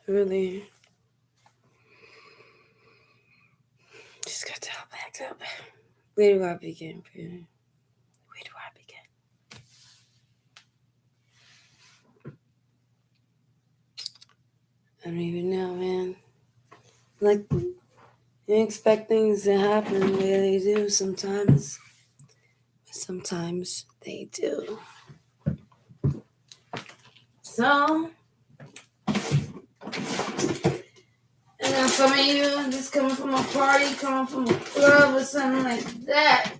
Really, just got to all backed up. Where do I begin, Peter? Where do I begin? I don't even know, man. Like, you expect things to happen the way they do sometimes. Sometimes they do. So, and then some of you just coming from a party, coming from a club or something like that.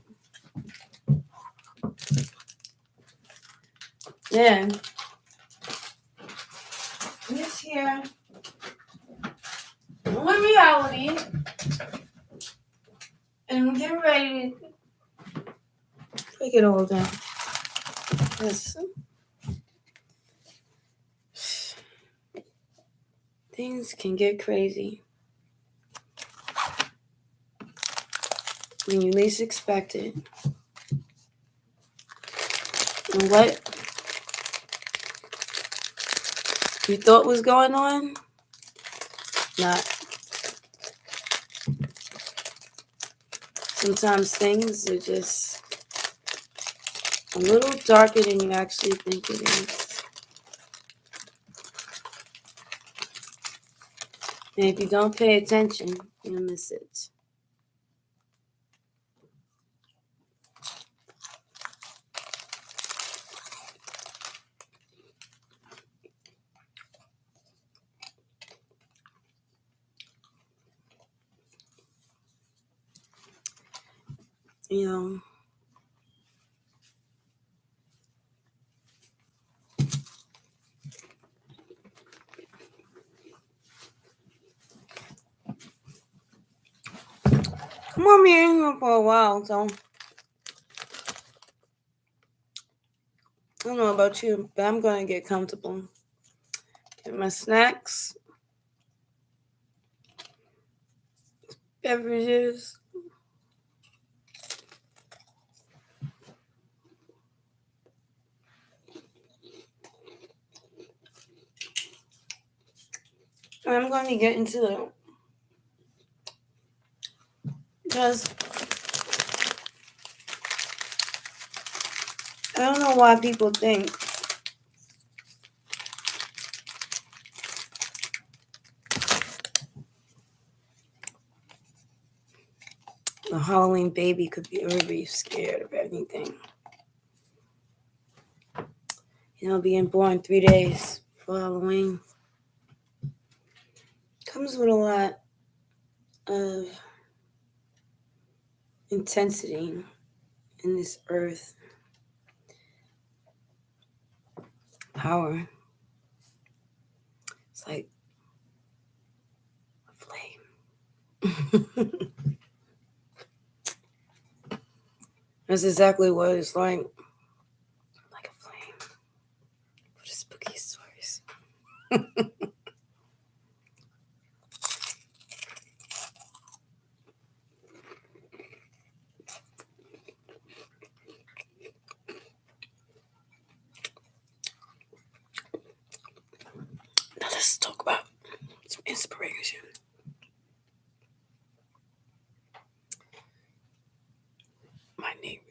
Yeah. This here, with reality, and get ready to take it all down. Yes. Things can get crazy when you least expect it. And what you thought was going on, not. Sometimes things are just a little darker than you actually think it is. And if you don't pay attention, you'll miss it. You know, come on, me in here for a while, so I don't know about you, but I'm gonna get comfortable. Get my snacks, beverages. And I'm going to get into it. Because I don't know why people think a Halloween baby could be really scared of anything. You know, being born 3 days for Halloween comes with a lot of intensity in this earth. Power. It's like a flame. That's exactly what it's like. Like a flame. For the spooky stories. Now let's talk about some inspiration. My neighbor.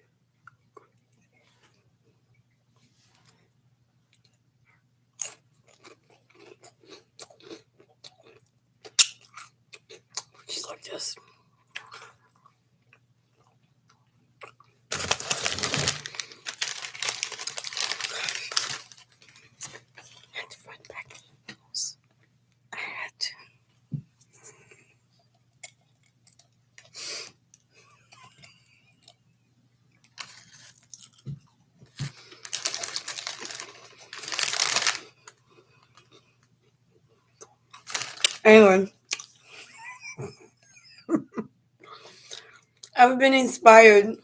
Just like this. I had to run back in the house. I had to. Anyway, I've been inspired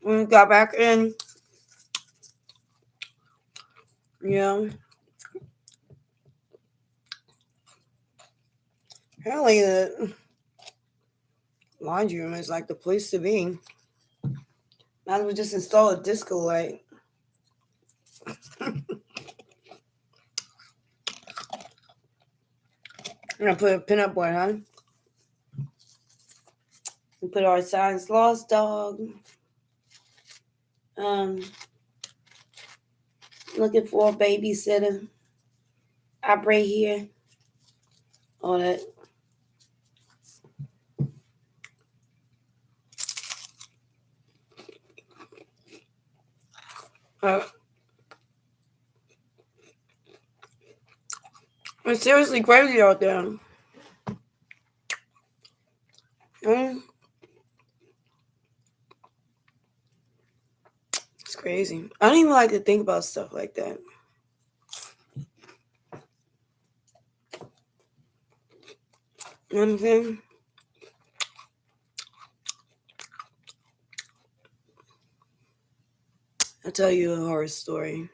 when we got back in. You know, apparently the laundry room is like the place to be. Might as well just install a disco light. I'm gonna put a pinup board, huh? We put our Science Lost dog. Looking for a babysitter. I right here. All that. It's seriously crazy out there. It's crazy. I don't even like to think about stuff like that. You know what I'm saying? I'll tell you a horror story.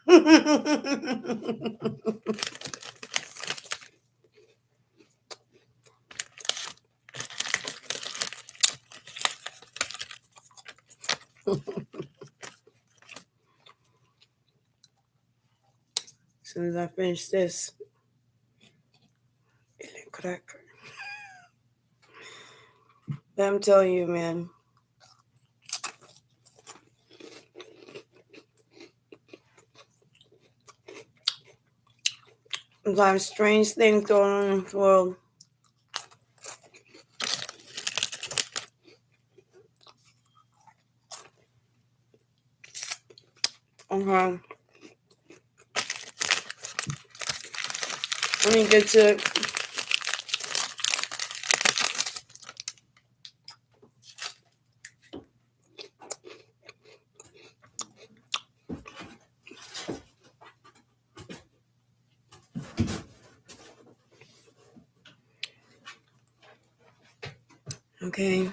As soon as I finish this, but I'm telling you, man. Sometimes strange things going on in the world. Okay. Let me get to it. Okay.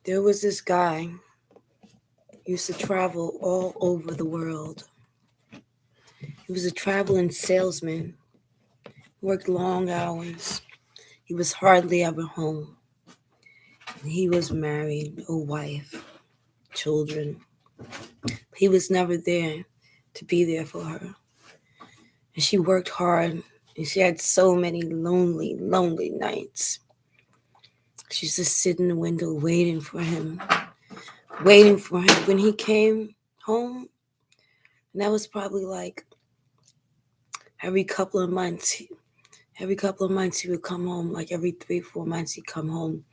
There was this guy used to travel all over the world. He was a traveling salesman. He worked long hours. He was hardly ever home. He was married, a wife, children. He was never there to be there for her. And she worked hard, and she had so many lonely, lonely nights. She used to sit in the window waiting for him. When he came home, and that was probably like every couple of months he would come home. Like every 3-4 months he'd come home,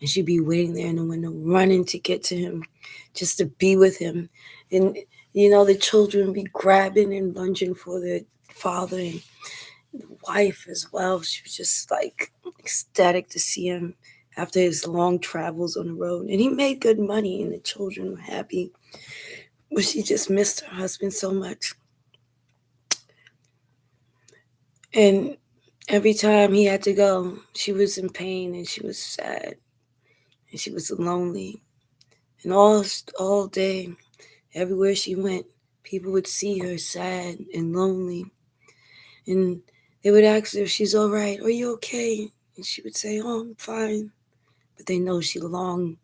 and she'd be waiting there in the window, running to get to him, just to be with him. And the children would be grabbing and lunging for their father, and the wife as well. She was just like ecstatic to see him after his long travels on the road. And he made good money, and the children were happy, but she just missed her husband so much. And every time he had to go, she was in pain, and she was sad, and she was lonely. And all day, everywhere she went, people would see her sad and lonely. And they would ask her if she's all right. Are you okay? And she would say, oh, I'm fine. But they know she longed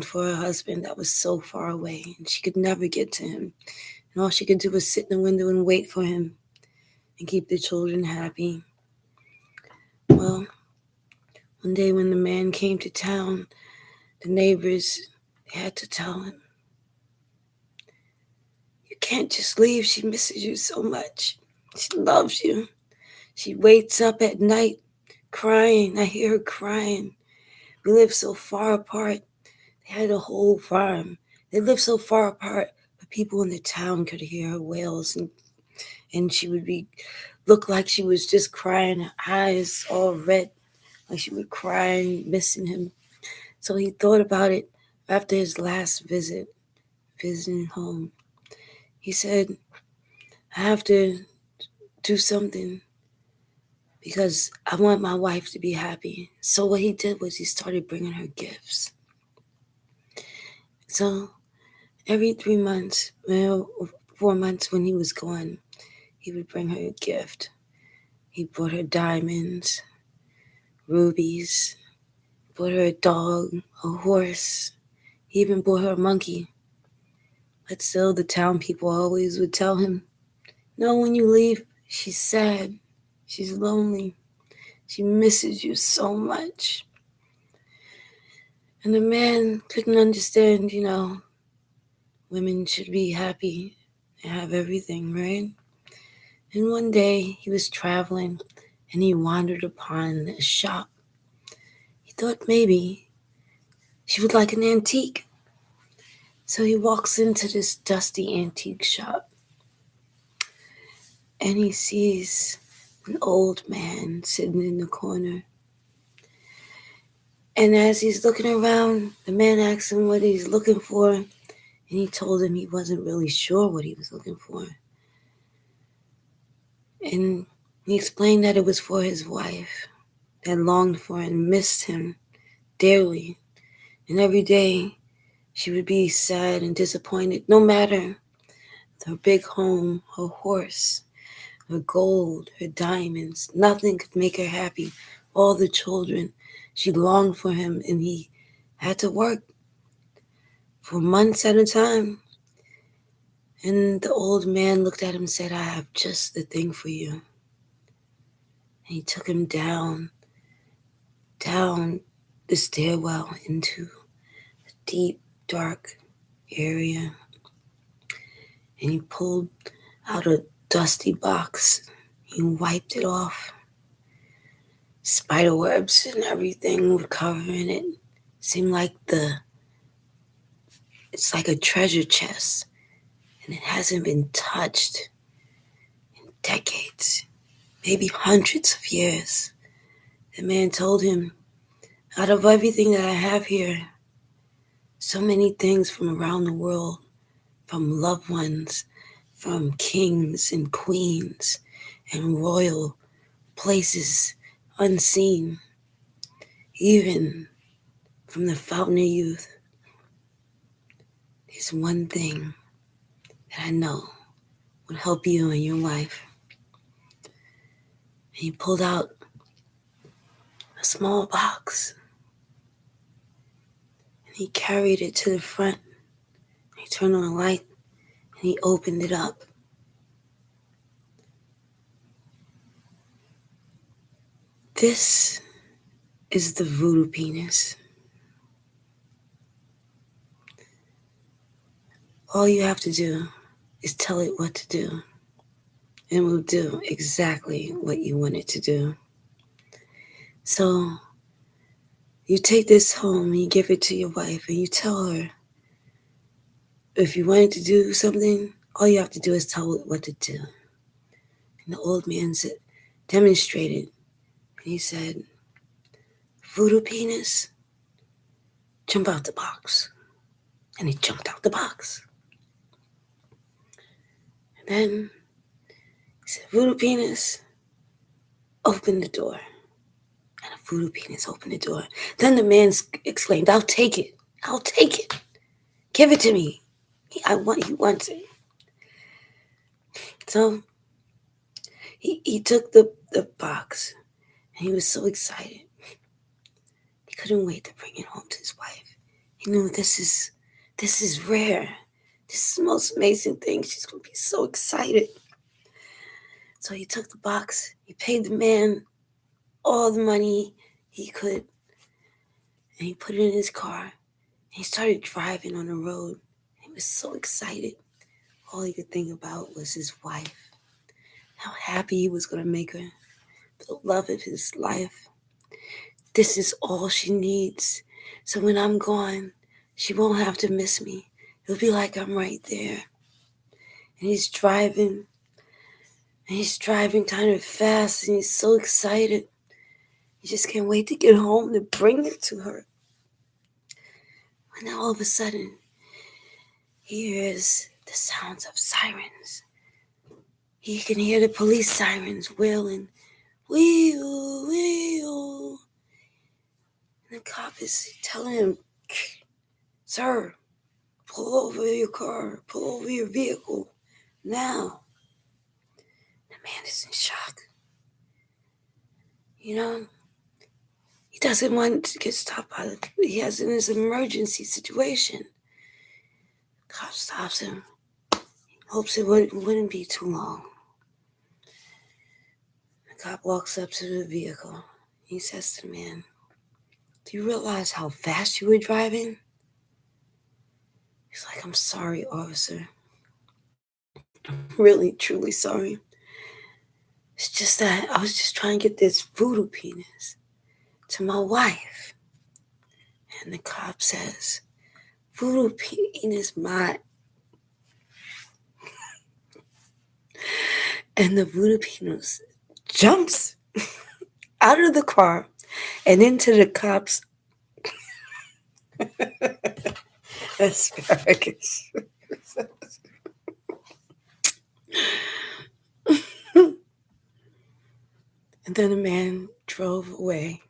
for her husband that was so far away, and she could never get to him. And all she could do was sit in the window and wait for him and keep the children happy. Well, one day when the man came to town, the neighbors, they had to tell him, you can't just leave. She misses you so much. She loves you. She wakes up at night crying. I hear her crying. We live so far apart. They had a whole farm. They lived so far apart, but people in the town could hear her wails, and she would look like she was just crying, her eyes all red, like she would cry, missing him. So he thought about it after his last visiting home. He said, I have to do something because I want my wife to be happy. So what he did was he started bringing her gifts. So every 3 months, 4 months when he was gone, he would bring her a gift. He brought her diamonds, rubies, brought her a dog, a horse. He even brought her a monkey. But still, the town people always would tell him, no, when you leave, she's sad. She's lonely. She misses you so much. And the man couldn't understand, women should be happy and have everything, right? And one day he was traveling and he wandered upon a shop. He thought maybe she would like an antique. So he walks into this dusty antique shop and he sees an old man sitting in the corner. And as he's looking around, the man asks him what he's looking for, and he told him he wasn't really sure what he was looking for. And he explained that it was for his wife that longed for and missed him dearly. And every day she would be sad and disappointed, no matter her big home, her horse, her gold, her diamonds. Nothing could make her happy. All the children, she longed for him, and he had to work for months at a time. And the old man looked at him and said, I have just the thing for you. And he took him down the stairwell into a deep, dark area. And he pulled out a dusty box. He wiped it off. Spider webs and everything were covering it. Seemed like it's like a treasure chest, and it hasn't been touched in decades, maybe hundreds of years. The man told him, out of everything that I have here, so many things from around the world, from loved ones, from kings and queens and royal places unseen, even from the fountain of youth. There's one thing that I know would help you in your life. And he pulled out a small box and he carried it to the front. He turned on a light and he opened it up. This is the voodoo penis. All you have to do is tell it what to do, and it will do exactly what you want it to do. So you take this home and you give it to your wife and you tell her, if you wanted to do something, all you have to do is tell it what to do. And the old man demonstrated, and he said, voodoo penis, jump out the box. And he jumped out the box. And then he said, voodoo penis, open the door. And a voodoo penis opened the door. Then the man exclaimed, I'll take it. I'll take it. Give it to me. He wants it. So he took the box, and he was so excited. He couldn't wait to bring it home to his wife. He knew this is rare. This is the most amazing thing. She's going to be so excited. So he took the box. He paid the man all the money he could. And he put it in his car. And he started driving on the road. He was so excited. All he could think about was his wife. How happy he was going to make her. The love of his life. This is all she needs. So when I'm gone, she won't have to miss me. It'll be like I'm right there. And he's driving kind of fast, and he's so excited. He just can't wait to get home to bring it to her. And then all of a sudden, he hears the sounds of sirens. He can hear the police sirens wailing, wee-oo, wee-oo. And the cop is telling him, sir, pull over your car, pull over your vehicle now. man is in shock. You know, he doesn't want to get stopped by he has in his emergency situation. Cop stops him. Hopes it wouldn't be too long. The cop walks up to the vehicle. He says to the man, "Do you realize how fast you were driving?" He's like, "I'm sorry, officer. Really, truly sorry. It's just that I was just trying to get this voodoo penis to my wife." And the cop says, "Voodoo penis, my..." And the voodoo penis jumps out of the car and into the cop's asparagus. And then the man drove away.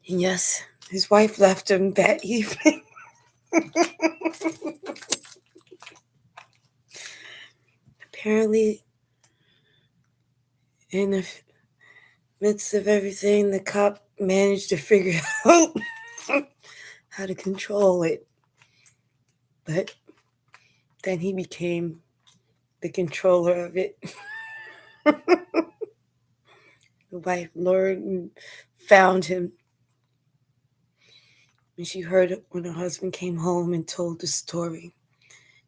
And yes, his wife left him that evening. Apparently, in the midst of everything, the cop managed to figure out how to control it. But then he became the controller of it. The wife lured and found him. When she heard it, when her husband came home and told the story,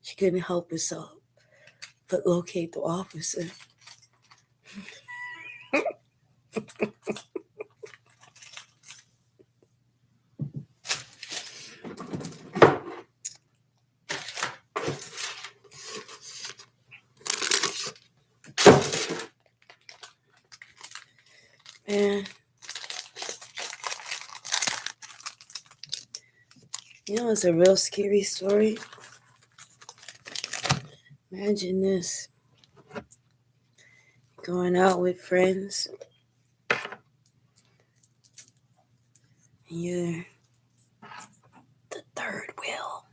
she couldn't help herself but locate the officer. Man, you know, it's a real scary story. Imagine this. Going out with friends. And you're the third wheel.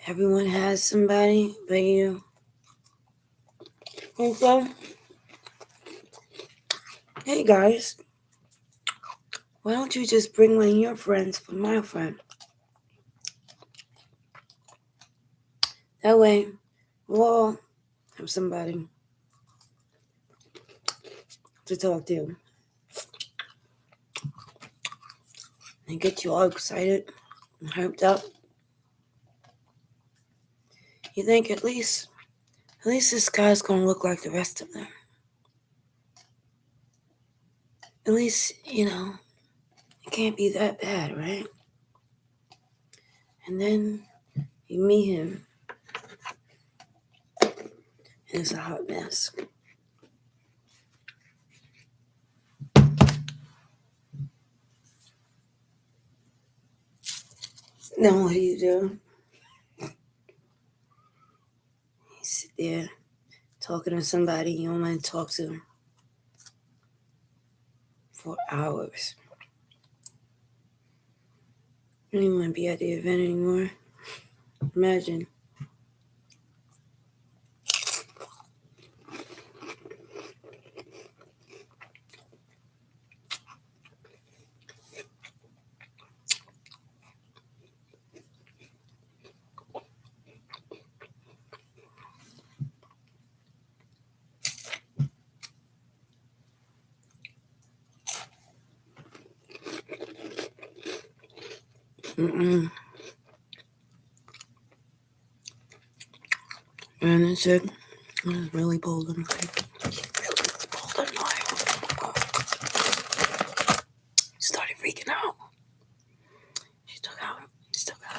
Everyone has somebody but you. And so, hey guys, why don't you just bring one of your friends for my friend? That way, we'll all have somebody to talk to and get you all excited and hyped up. You think at least this guy's gonna look like the rest of them. At least, you know, it can't be that bad, right? And then you meet him, and it's a hot mess. Then what do? You sit there talking to somebody you don't want to talk to for hours. You don't even want to be at the event anymore. Imagine. And then chick was really bold and started freaking out. She took out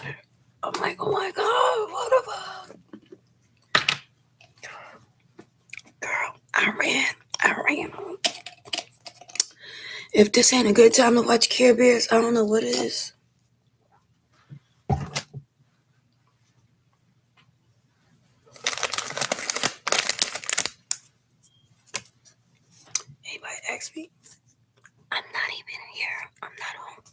her. I'm like, oh my God, what the fuck? Girl, I ran. If this ain't a good time to watch Care Bears, I don't know what is. text me. I'm not even here. I'm not home.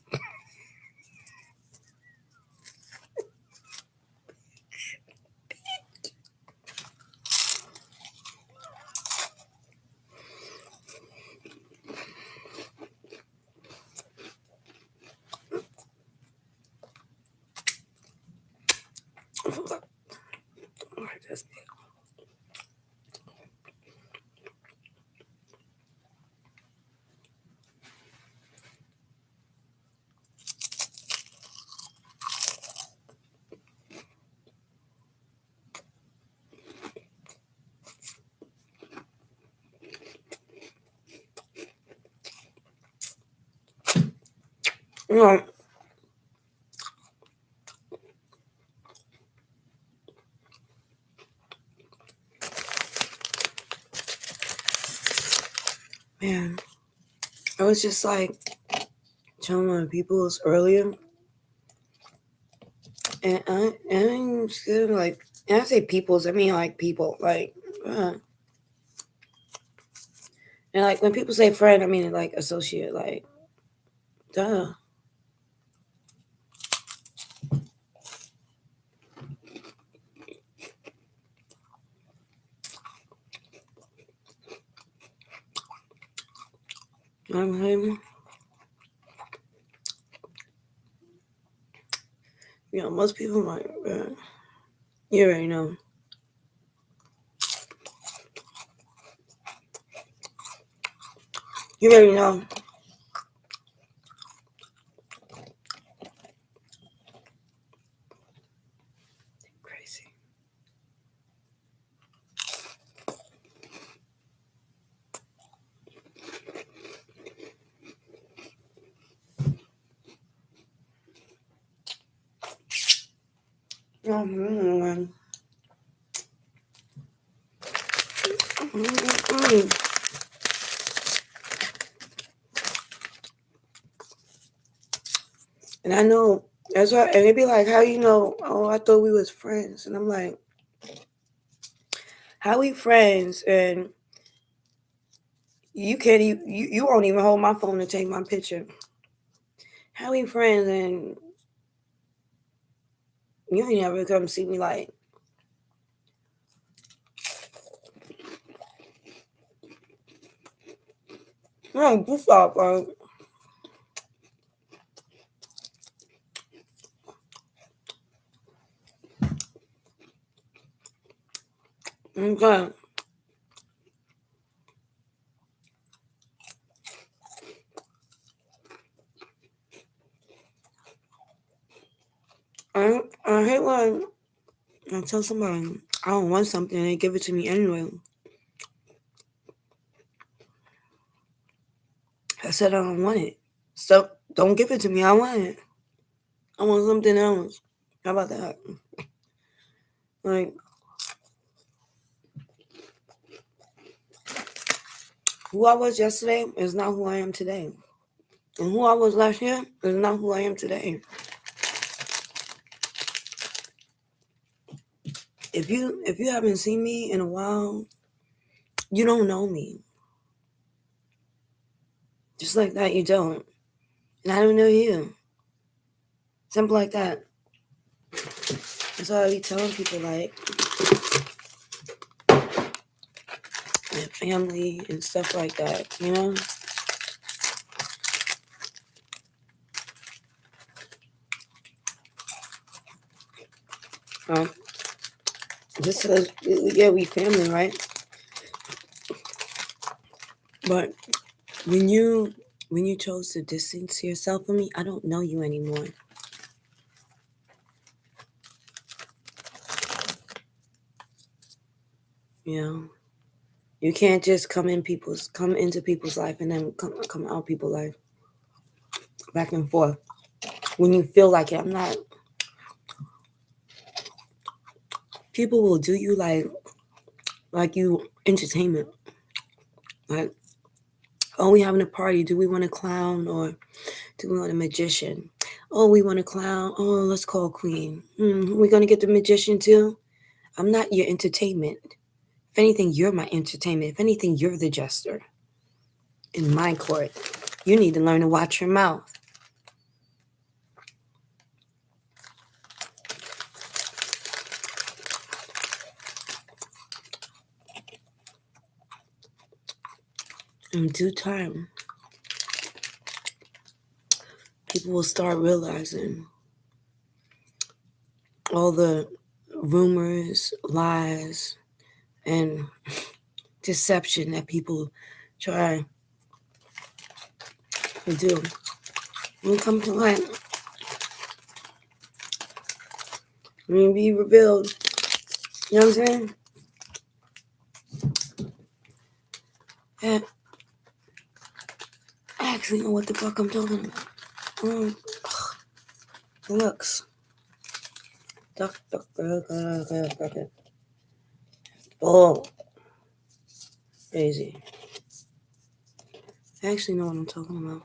No, man, I was just like telling my peoples earlier, and I'm scared, like, and I say peoples, I mean like people, like, and like when people say friend, I mean like associate, like, duh. I'm like, most people might, you already know. You already know. Crazy. Mm-hmm. Mm-hmm. And I know that's why, and they be like, "How you know? Oh, I thought we was friends." And I'm like, "How we friends?" And you can't even, you won't even hold my phone to take my picture. How we friends? And you ain't never come see me, like, no, you stop, like, okay. I hate when I tell somebody I don't want something and they give it to me anyway. I said I don't want it. So don't give it to me. I want it. I want something else. How about that? Like, who I was yesterday is not who I am today. And who I was last year is not who I am today. If you haven't seen me in a while, you don't know me. Just like that, you don't. And I don't know you. Simple like that. That's why I be telling people, like, family and stuff like that, you know? Um, just because, yeah, we family, right? But when you chose to distance yourself from me, I don't know you anymore. You know, you can't just come into people's life and then come out people's life back and forth when you feel like it. I'm not. People will do you like you entertainment. Like, oh, we having a party. Do we want a clown or do we want a magician? Oh, we want a clown. Oh, let's call Queen. We gonna get the magician too. I'm not your entertainment. If anything, you're my entertainment. If anything, you're the jester. in my court. You need to learn to watch your mouth. In due time, people will start realizing all the rumors, lies, and deception that people try to do. When it comes to light, when it be revealed, you know what I'm saying? And I actually know what the fuck I'm talking about. Looks. Oh, crazy. I actually know what I'm talking about.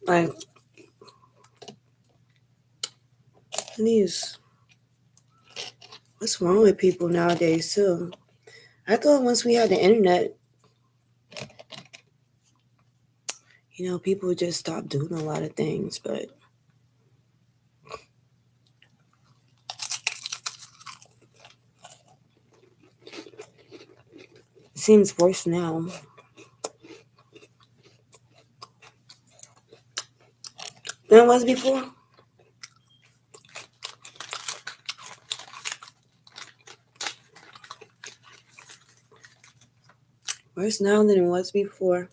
Like, these, what's wrong with people nowadays, too? I thought once we had the internet, people would just stop doing a lot of things, but it seems worse now than it was before. Worse now than it was before.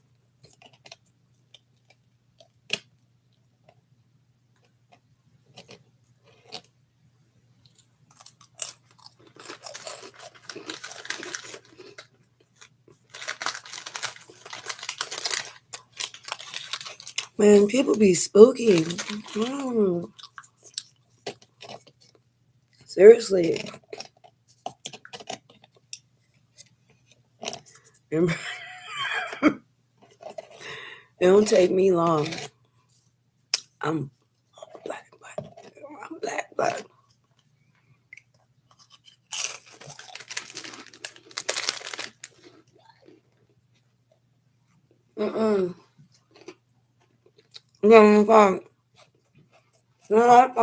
Man, people be spooky. Seriously. It don't take me long. I'm black. I'm black. Yeah, fine. Alright.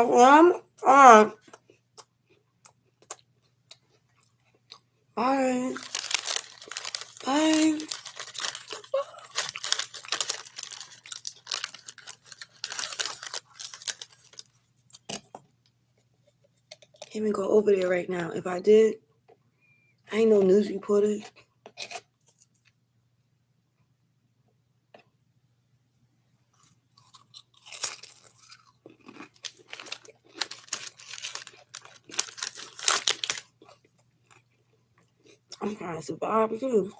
Bye. Bye. Can't even go over there right now. If I did, I ain't no news reporter. I'm trying to survive too.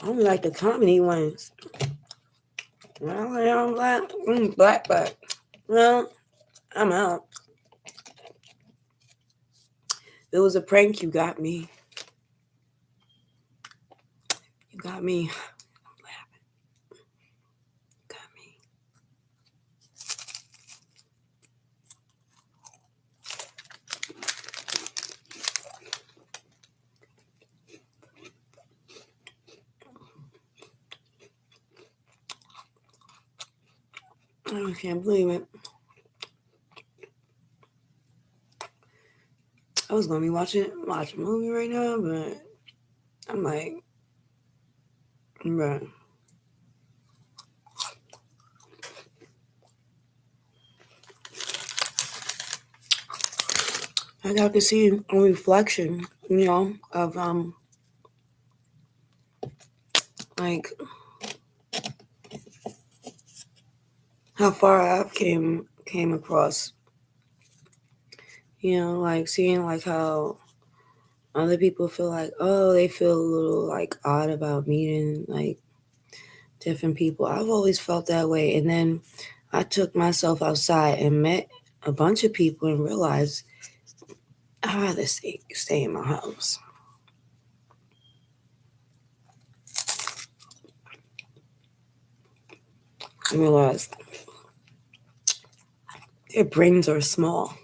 I don't like the comedy ones. Well, I'm black. Well, I'm out. It was a prank. You got me. You got me. I'm laughing. Got me. I can't believe it. I was gonna be watching a movie right now, but I'm like, bruh. I got to see a reflection, of like how far I've came across. Like seeing like how other people feel like, oh, they feel a little like odd about meeting like different people. I've always felt that way, and then I took myself outside and met a bunch of people and realized I'd rather stay in my house. I realized their brains are small.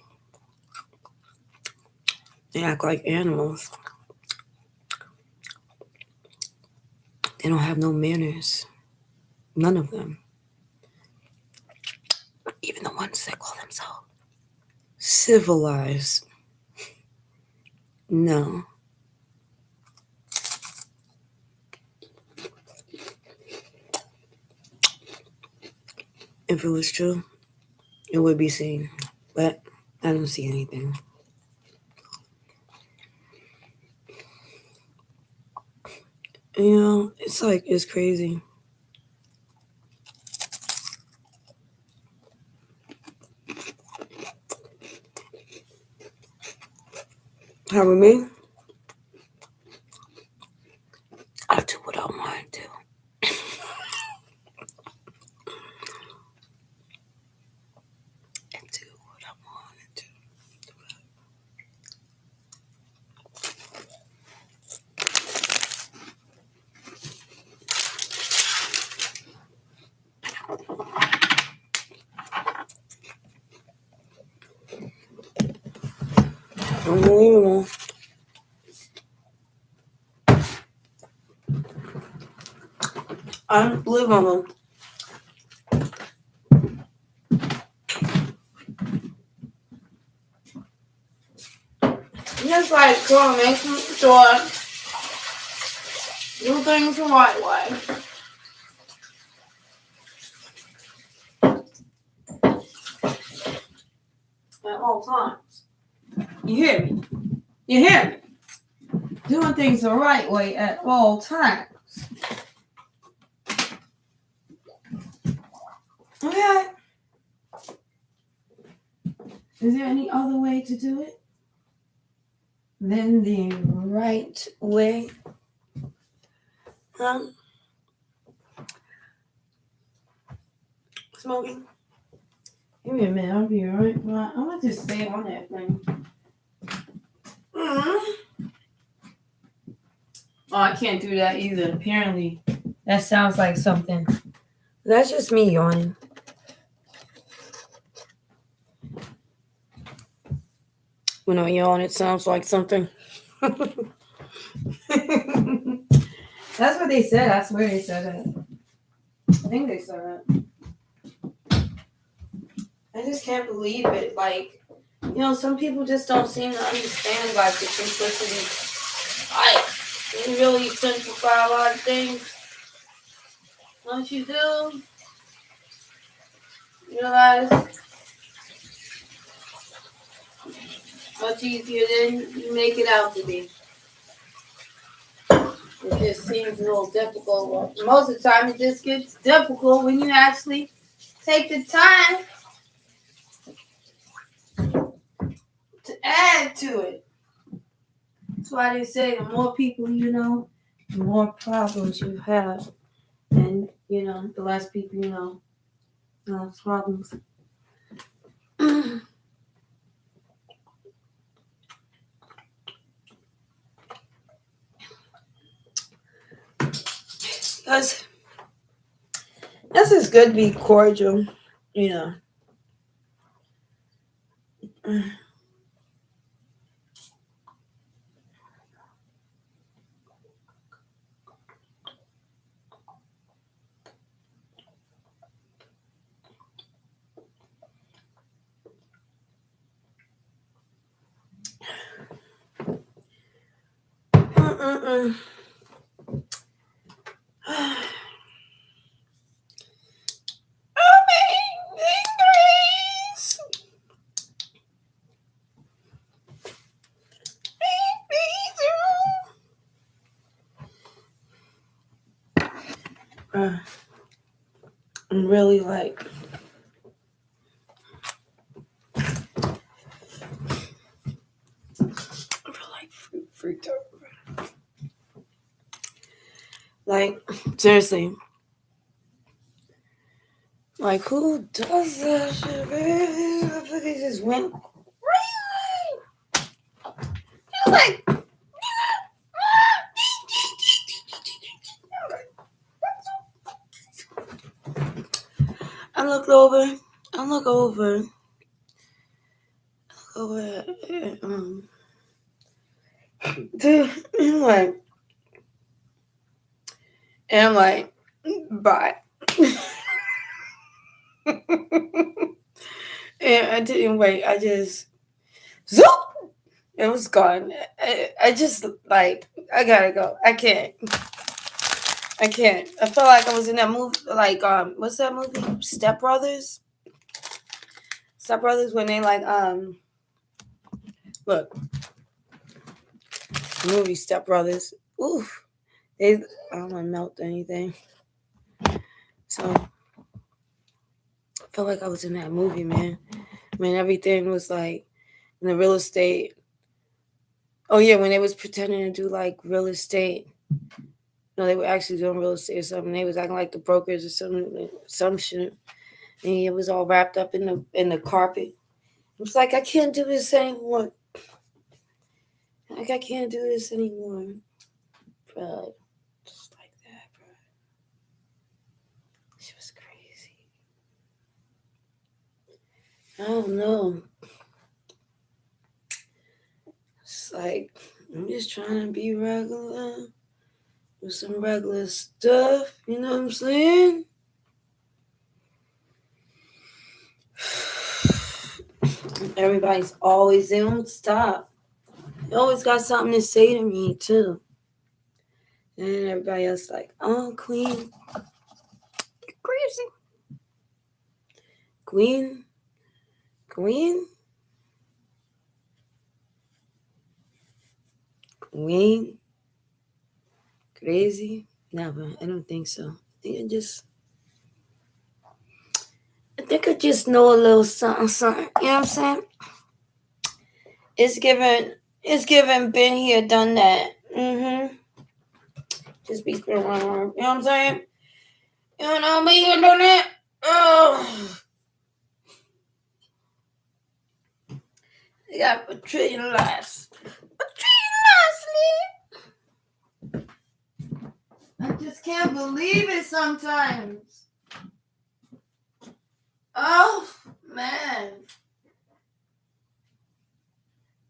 They act like animals. They don't have no manners. None of them. Even the ones that call themselves civilized. No. If it was true, it would be seen. But I don't see anything. You know, it's crazy. How with me? I do what I want to do. I do what I want to do. Unbelievable. Unbelievable. Just like girl, making sure do things the right way. At all times. You hear me? You hear me? Doing things the right way at all times. Okay. Is there any other way to do it than the right way? Huh? Smoking? Give me a minute, I'll be alright. Well, I'm gonna just stay on that thing. Oh, I can't do that either. Apparently, that sounds like something. That's just me yawning. When I yawn, it sounds like something. That's what they said. I swear they said that. I think they said that. I just can't believe it. Like, you know, some people just don't seem to understand, like, the simplicity. Like, they really simplify a lot of things. Once you do, you realize much easier than you make it out to be. It just seems a little difficult. Most of the time, it just gets difficult when you actually take the time to add to it. That's why they say the more people you know, the more problems you have. And, you know, the less people you know, the less problems. That's just good to be cordial, you know. I'm really like freaked out. Like, seriously. Like, who does that shit, baby? They just went crazy. Like, look over I'm like, bye. And I didn't wait. I just zoop. It was gone. I just like I gotta go. I can't. I felt like I was in that movie. Like what's that movie? Step Brothers. Step Brothers when they like look movie Step Brothers. Oof. They I don't want to melt anything. So I felt like I was in that movie, man. I mean everything was like in the real estate. Oh yeah, when they was pretending to do like real estate. No, they were actually doing real estate or something. They was acting like the brokers or some shit. And it was all wrapped up in the carpet. It was like I can't do this anymore. Like I can't do this anymore. Bro. Just like that, bro. She was crazy. I don't know. It's like I'm just trying to be regular. Do some regular stuff. You know what I'm saying? Everybody's always they don't stop. They always got something to say to me too. And everybody else like, oh Queen, you're crazy. Queen, crazy. Never. I don't think so. I think I just know a little something. You know what I'm saying? It's given, been here, done that. Just be spinning around. You know what I'm saying? You know me here, done that. Oh. You got a trillion lives. I just can't believe it sometimes. Oh, man.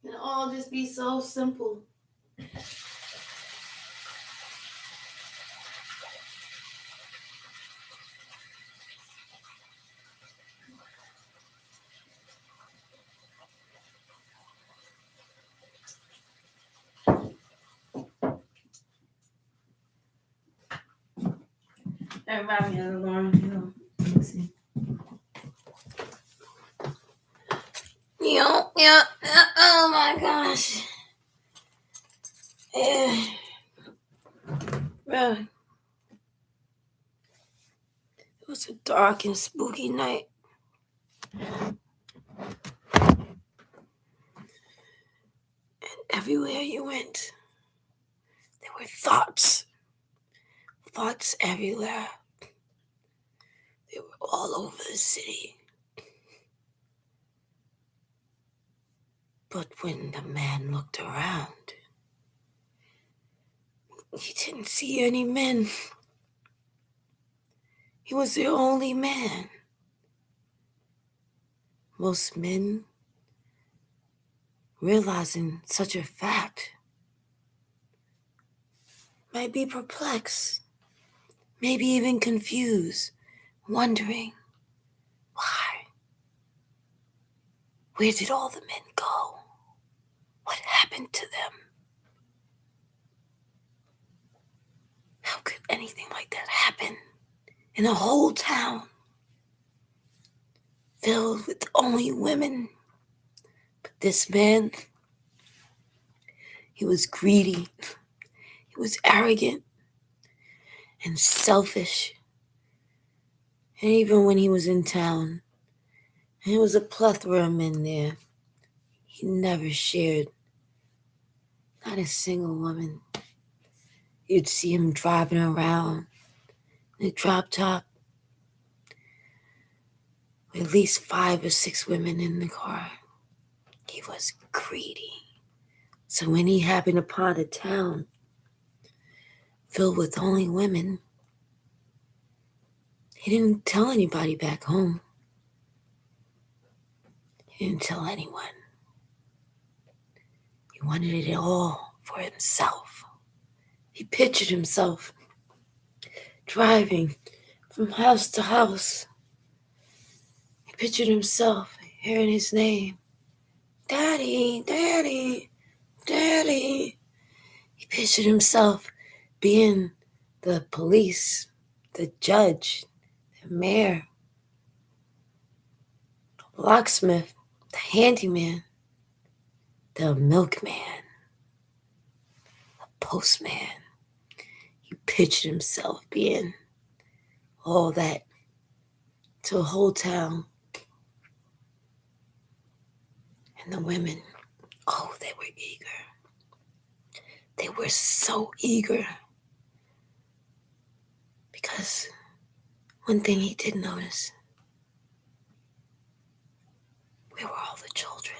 It all just be so simple. That reminds me of the Lauren Hill. Let's see. Yeah. Oh my gosh. Yeah. Bro. It was a dark and spooky night. And everywhere you went, there were thoughts. Thoughts everywhere. They were all over the city. But when the man looked around, he didn't see any men. He was the only man. Most men, realizing such a fact, might be perplexed, maybe even confused, wondering why. Where did all the men go? What happened to them? How could anything like that happen in a whole town filled with only women? But this man, he was greedy, he was arrogant and selfish. And even when he was in town, and there was a plethora of men there, he never shared not a single woman. You'd see him driving around in a drop top with at least 5 or 6 women in the car. He was greedy. So when he happened upon a town filled with only women, he didn't tell anybody back home. He didn't tell anyone. He wanted it all for himself. He pictured himself driving from house to house. He pictured himself hearing his name. Daddy, Daddy, Daddy. He pictured himself being the police, the judge, the mayor, the locksmith, the handyman, the milkman, the postman. He pictured himself being all that to a whole town. And the women, oh, they were eager. They were so eager. Because one thing he did notice, where were all the children?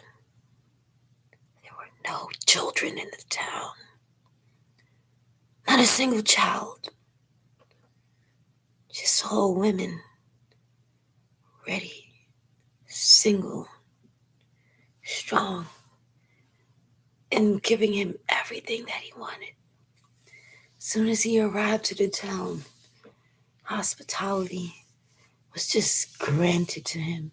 There were no children in the town. Not a single child. Just all women, ready, single, strong, and giving him everything that he wanted. As soon as he arrived to the town, hospitality was just granted to him.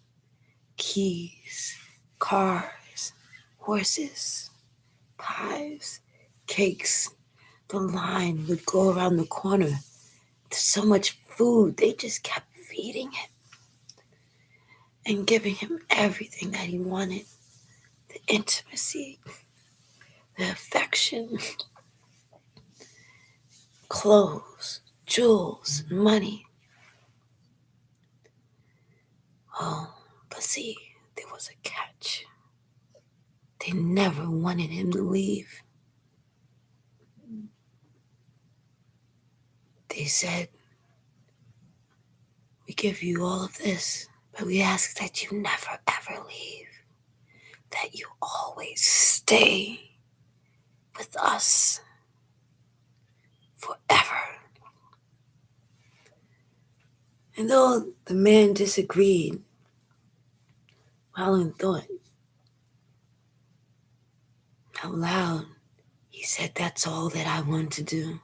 Keys, cars, horses, pies, cakes. The line would go around the corner. There's so much food, they just kept feeding him and giving him everything that he wanted. The intimacy, the affection, clothes, jewels, money. Oh, but see, there was a catch. They never wanted him to leave. They said, we give you all of this, but we ask that you never ever leave, that you always stay with us forever. And though the man disagreed, while in thought, out loud, he said, that's all that I want to do,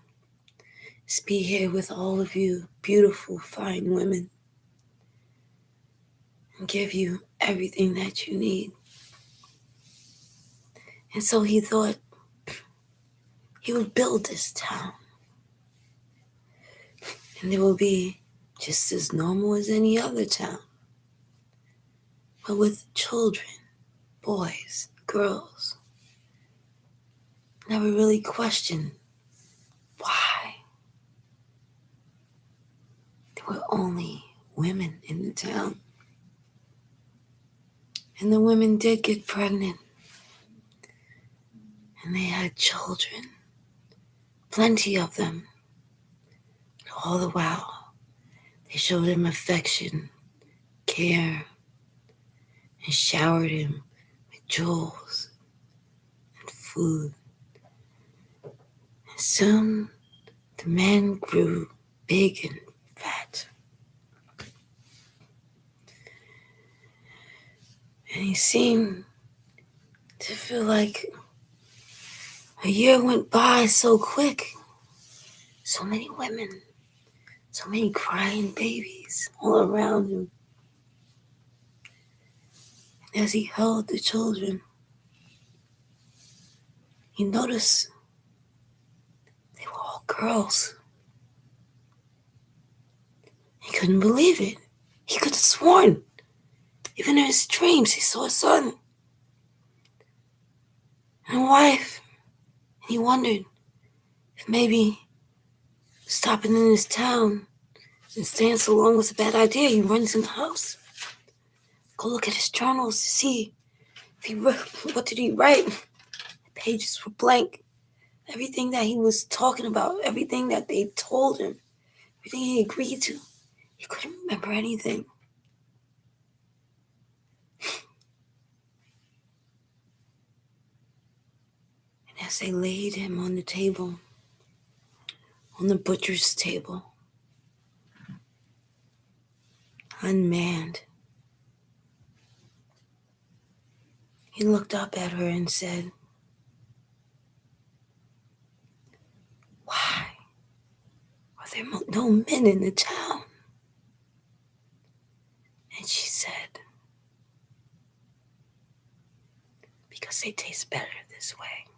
is be here with all of you beautiful, fine women, and give you everything that you need. And so he thought he would build this town, and it will be just as normal as any other town, but with children, boys, girls. Never really questioned why. There were only women in the town. And the women did get pregnant. And they had children. Plenty of them. And all the while, they showed him affection, care, and showered him with jewels and food. And soon, the man grew big and fat. And he seemed to feel like a year went by so quick. So many women, so many crying babies all around him. And as he held the children, he noticed they were all girls. He couldn't believe it. He could have sworn, even in his dreams, he saw a son and a wife. And he wondered if maybe stopping in his town and staying so long was a bad idea. He runs in the house, go look at his journals to see if he what did he write. The pages were blank. Everything that he was talking about, everything that they told him, everything he agreed to, he couldn't remember anything. And as they laid him on the table, on the butcher's table, unmanned, He looked up at her and said, "Why are there no men in the town?" And she said, "Because they taste better this way."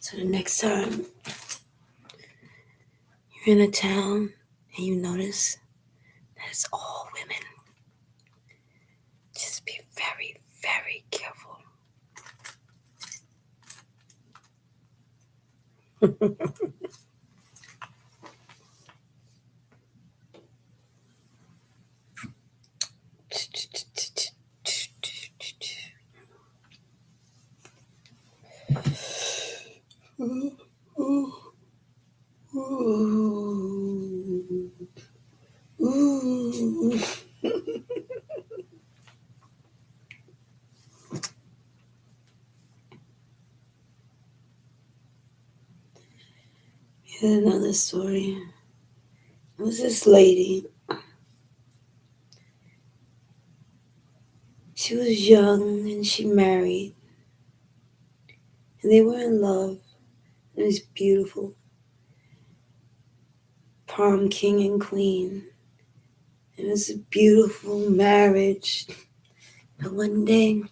So the next time you're in a town and you notice that it's all women, just be very, very careful. Here's another story. It was this lady. She was young and she married. And they were in love. It was beautiful. Prom king and queen. It was a beautiful marriage. But one day,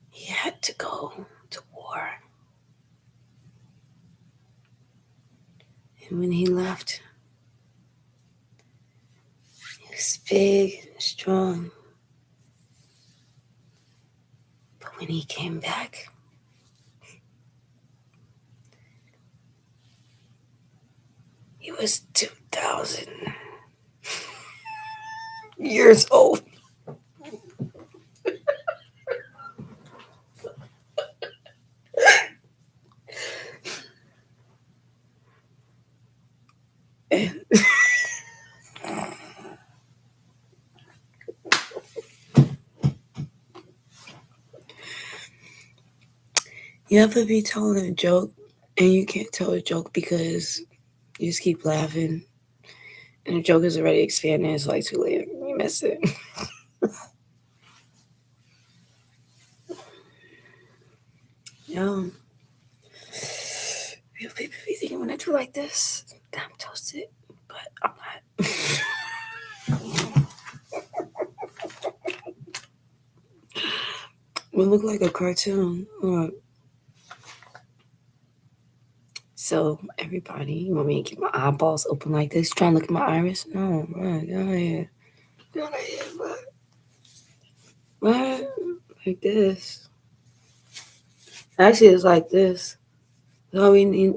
he had to go to war. And when he left, he was big and strong. But when he came back, he was 2,000 years old. And you ever be telling a joke and you can't tell a joke because you just keep laughing and the joke is already expanding, it's like too late, you miss it. Yo, real people be thinking when I do like this, I'm toasted, but I'm not. We look like a cartoon. So everybody, you want me to keep my eyeballs open like this, trying to look at my iris? No, right, go ahead. Go ahead, what? Like this. Actually, it's like this. So we need,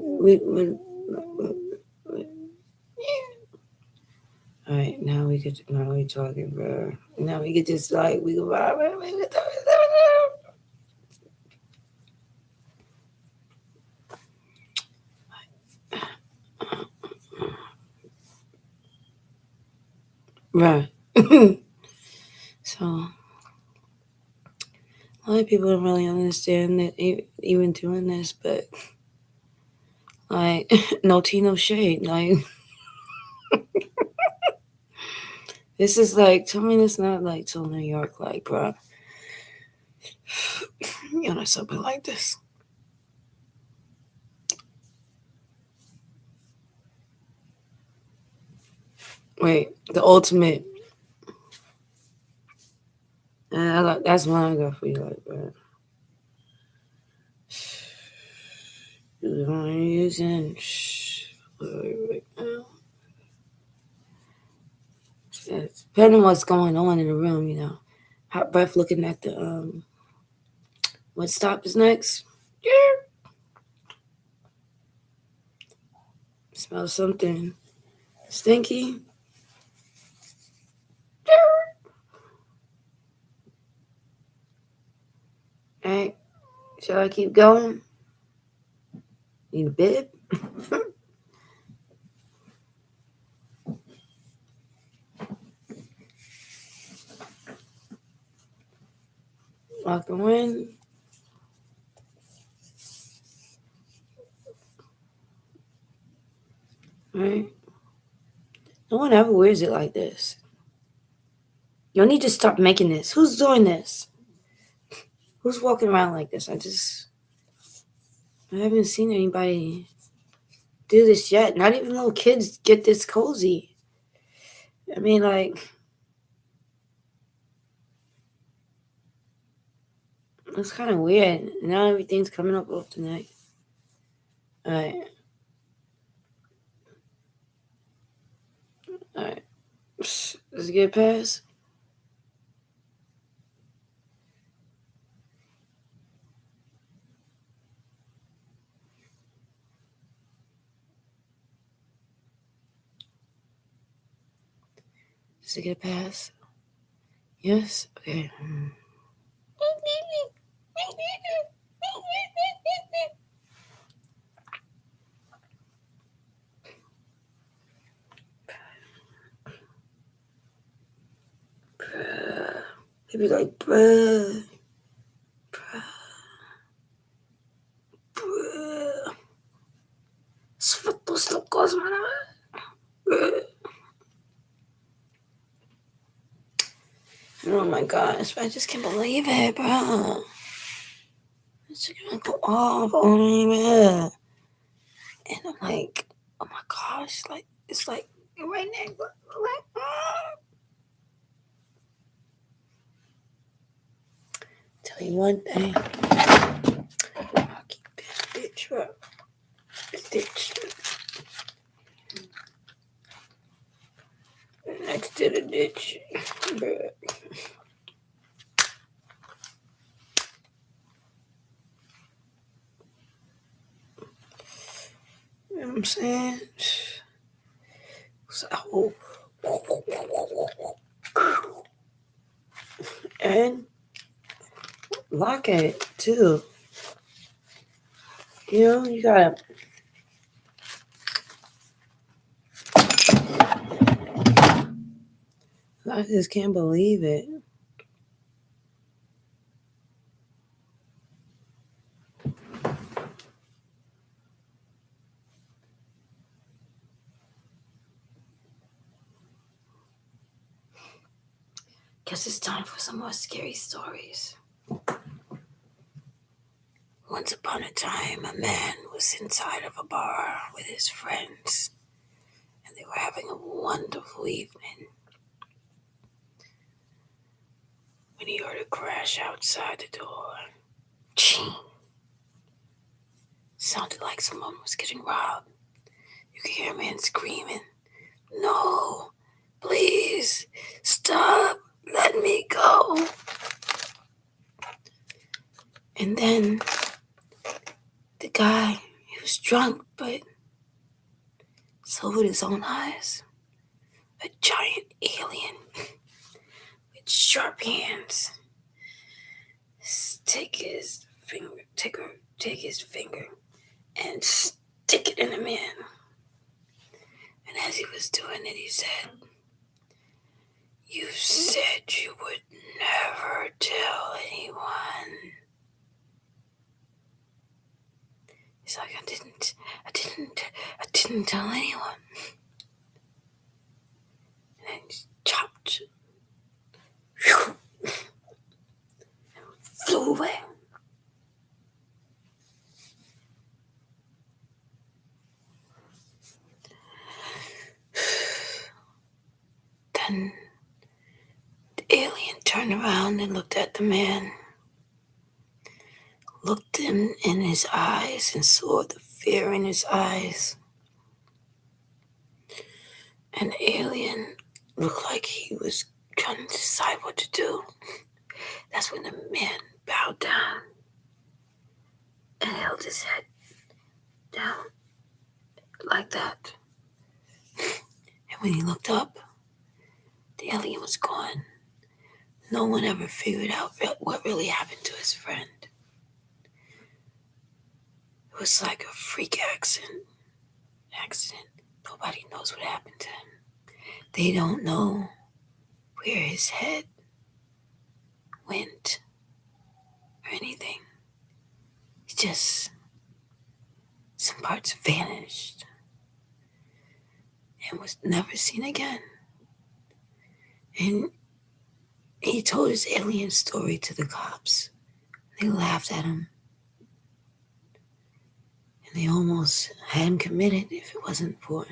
all right, now we could, now we talking, bro. Now we could just like, we could, right. So a lot of people don't really understand that even doing this, but like, no tea, no shade. Like, this is like, tell me it's not like till New York, like, bro. You know, something like this. Wait, the ultimate. That's one I got for you, like, bro. Using right now. Depending on what's going on in the room, you know. Hot breath looking at the what stop is next. Smell something stinky. Alright. Shall I keep going? Need a bib? Walk the wind. Right? No one ever wears it like this. Y'all need to stop making this. Who's doing this? Who's walking around like this? I haven't seen anybody do this yet. Not even little kids get this cozy. I mean, like, it's kind of weird. Now everything's coming up off tonight. Alright. Alright. Let's get past. Does it get past? Yes? Okay. He'd be like, bruh. Svatos locos, man. Oh my gosh, I just can't believe it, bro. It's gonna go off on me, man. And I'm like, oh my gosh, like, it's like right next, like, Tell you one thing. I'll keep this ditch up. This ditch. Next to the ditch. Bruh. You know what I'm saying? So, and lock it too. You know, you gotta. I just can't believe it. Guess it's time for some more scary stories. Once upon a time, a man was inside of a bar with his friends, and they were having a wonderful evening when he heard a crash outside the door. Ching! Sounded like someone was getting robbed. You could hear a man screaming, "No, please, stop, let me go." And then the guy, he was drunk, but so with his own eyes, a giant alien with sharp hands take his finger and stick it in the man. And as he was doing it, he said, "You said you would never tell anyone." He's like, I didn't tell anyone. And then he chopped, flew away. Then the alien turned around and looked at the man, looked him in his eyes and saw the fear in his eyes. And the alien looked like he was trying to decide what to do. That's when the man bowed down and held his head down like that. And when he looked up, the alien was gone. No one ever figured out what really happened to his friend. It was like a freak accident. Nobody knows what happened to him. They don't know where his head went or anything. It's just some parts vanished. and was never seen again. And he told his alien story to the cops. They laughed at him. And they almost had him committed if it wasn't for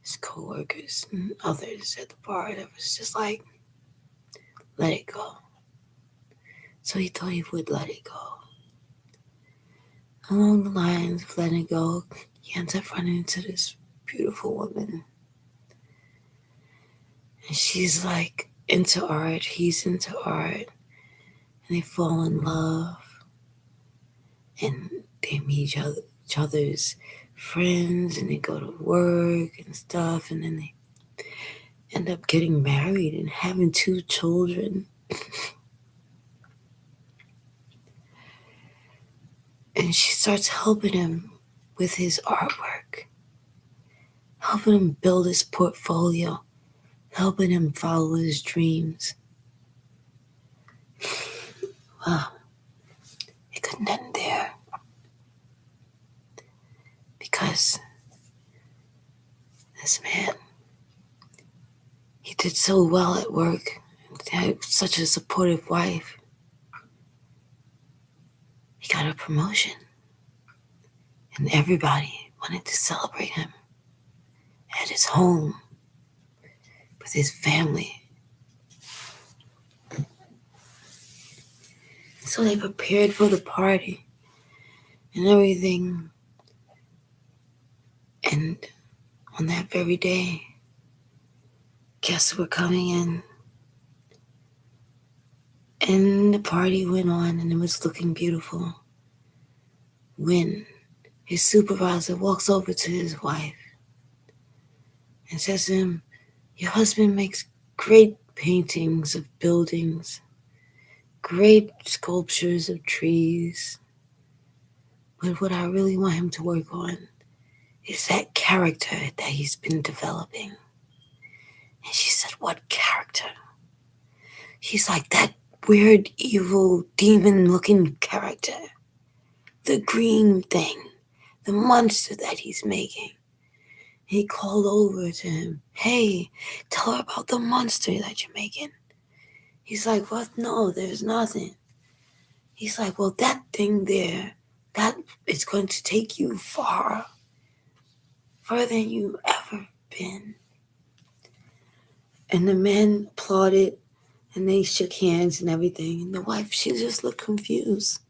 his co-workers and others at the bar that was just like, let it go. So he thought he would let it go. Along the lines of letting it go, he ends up running into this beautiful woman. And she's like into art, he's into art, and they fall in love. And they meet each other's friends, and they go to work and stuff, and then they end up getting married and having 2 children. And she starts helping him with his artwork, helping him build his portfolio, helping him follow his dreams. Well, it couldn't end there, because this man, he did so well at work, had such a supportive wife. He got a promotion, and everybody wanted to celebrate him at his home with his family. So they prepared for the party and everything. And on that very day, guests were coming in. And the party went on, and it was looking beautiful, when his supervisor walks over to his wife and says to him, your husband makes great paintings of buildings, great sculptures of trees, but what I really want him to work on is that character that he's been developing. And she said, what character? He's like, that weird, evil, demon-looking character. The green thing. The monster that he's making. He called over to him. Hey, tell her about the monster that you're making. He's like, what? No, there's nothing. He's like, well, that thing there, that is going to take you far. Further than you've ever been. And the men applauded, and they shook hands and everything. And the wife, she just looked confused.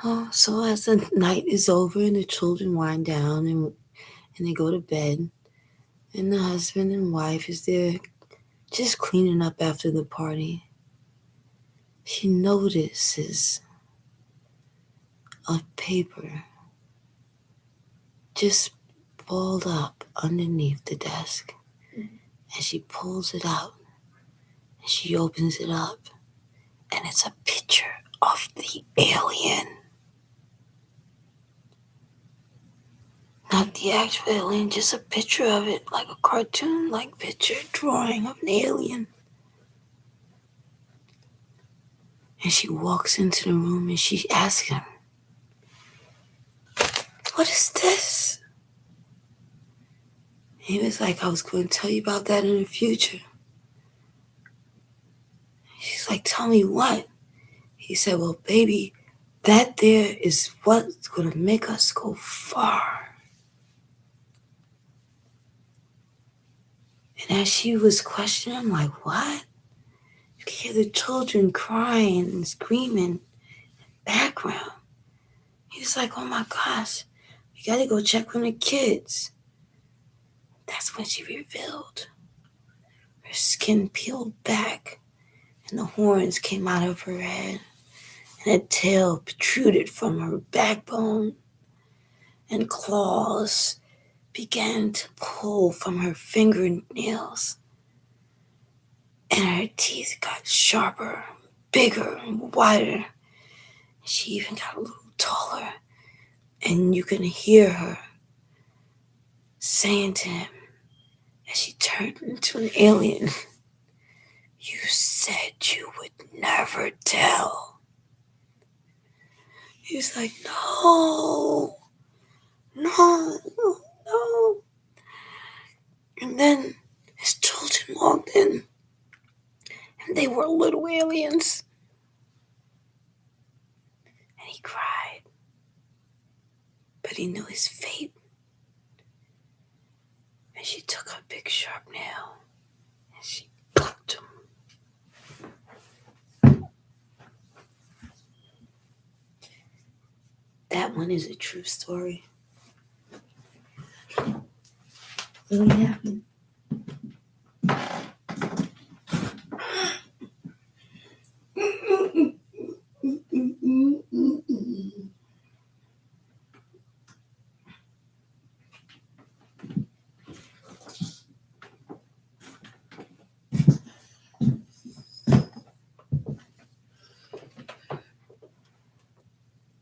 Oh, so as the night is over and the children wind down and they go to bed, and the husband and wife is there just cleaning up after the party, she notices a paper just balled up underneath the desk. And she pulls it out, and she opens it up, and it's a picture of the alien. Not the actual alien, just a picture of it, like a cartoon-like picture, drawing of an alien. And she walks into the room and she asks him, what is this? He was like, I was going to tell you about that in the future. She's like, tell me what? He said, well, baby, that there is what's going to make us go far. And as she was questioning, I'm like, what? You can hear the children crying and screaming in the background. He was like, oh my gosh, we got to go check on the kids. That's when she revealed. Her skin peeled back, and the horns came out of her head, and a tail protruded from her backbone, and claws began to pull from her fingernails, and her teeth got sharper, bigger, and wider. She even got a little taller, and you can hear her saying to him as she turned into an alien, you said you would never tell. He's like, no, no aliens. And he cried. But he knew his fate. And she took a big sharp nail and she plucked him. That one is a true story. Really happened.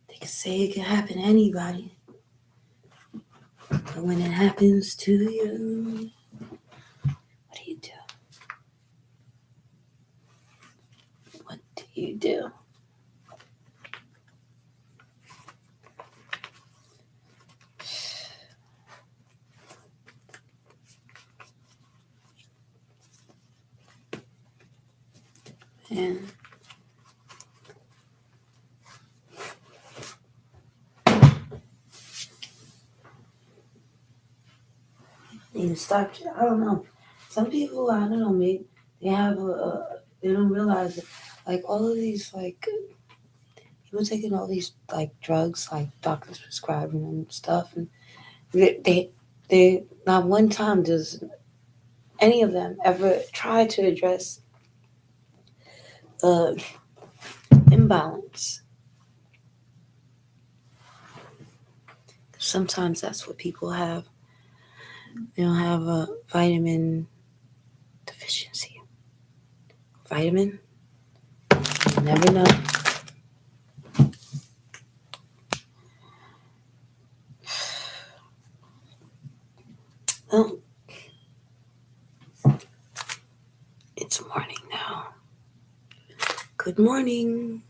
They can say it can happen to anybody. But when it happens to you, what do you do? What do you do? And need to stop. I don't know. Some people, I don't know, maybe they have they don't realize it. Like all of these, like people taking all these like drugs, like doctors prescribing them stuff, and they not one time does any of them ever try to address the imbalance. Sometimes that's what people have. They don't have a vitamin deficiency. Vitamin? You never know. Well, it's morning now. Good morning.